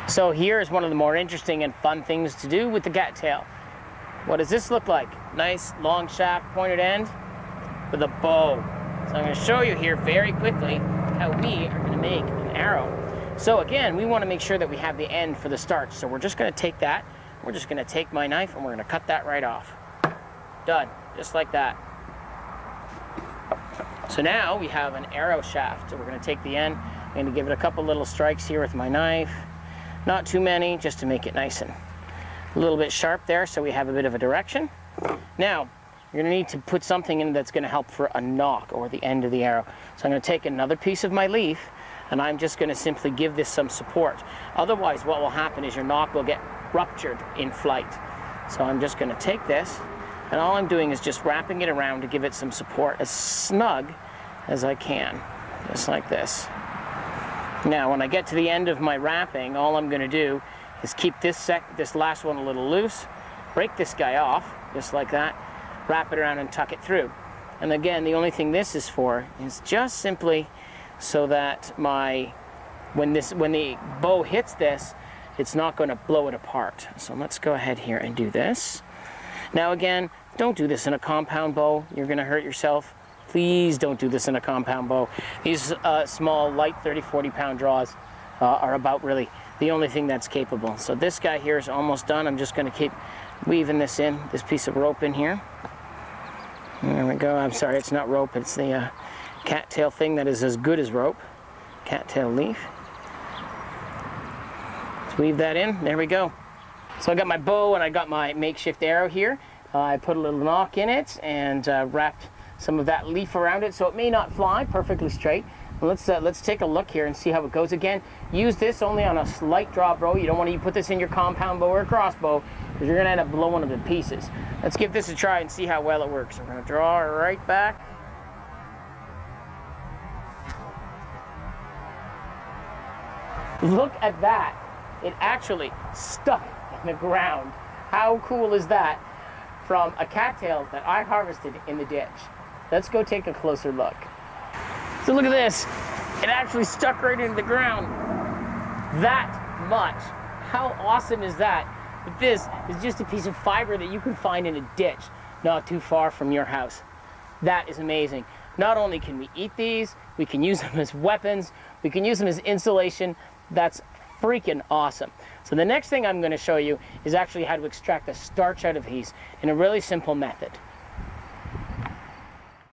So here is one of the more interesting and fun things to do with the cattail. What does this look like? Nice long shaft, pointed end with a bow. So I'm going to show you here very quickly how we are going to make an arrow. So again, we want to make sure that we have the end for the start. So we're just going to take that, we're just going to take my knife and we're going to cut that right off. Done, just like that. So now we have an arrow shaft. So we're going to take the end, I'm going to give it a couple little strikes here with my knife. Not too many, just to make it nice and a little bit sharp there so we have a bit of a direction. Now, you're going to need to put something in that's going to help for a knock or the end of the arrow. So I'm going to take another piece of my leaf and I'm just going to simply give this some support. Otherwise, what will happen is your knock will get ruptured in flight. So I'm just going to take this and all I'm doing is just wrapping it around to give it some support as snug as I can, just like this. Now, when I get to the end of my wrapping, all I'm going to do is keep this last one a little loose, break this guy off, just like that, wrap it around and tuck it through. And again, the only thing this is for is just simply so that when the bow hits this, it's not going to blow it apart. So let's go ahead here and do this. Now again, don't do this in a compound bow. You're going to hurt yourself. Please don't do this in a compound bow. These small, light 30, 40 pound draws are about really the only thing that's capable. So this guy here is almost done. I'm just going to keep weaving this piece of rope in here. There we go. I'm sorry, it's not rope. It's the cattail thing that is as good as rope. Cattail leaf. Let's weave that in. There we go. So I got my bow and I got my makeshift arrow here. I put a little knock in it and wrapped some of that leaf around it so it may not fly perfectly straight. Let's take a look here and see how it goes. Again, use this only on a slight draw bow. You don't want to put this in your compound bow or crossbow because you're going to end up blowing them to pieces. Let's give this a try and see how well it works. We're going to draw it right back. Look at that. It actually stuck in the ground. How cool is that? From a cattail that I harvested in the ditch. Let's go take a closer look. So look at this. It actually stuck right into the ground. That much. How awesome is that? But this is just a piece of fiber that you can find in a ditch not too far from your house. That is amazing. Not only can we eat these, we can use them as weapons, we can use them as insulation. That's freaking awesome. So the next thing I'm going to show you is actually how to extract the starch out of these in a really simple method.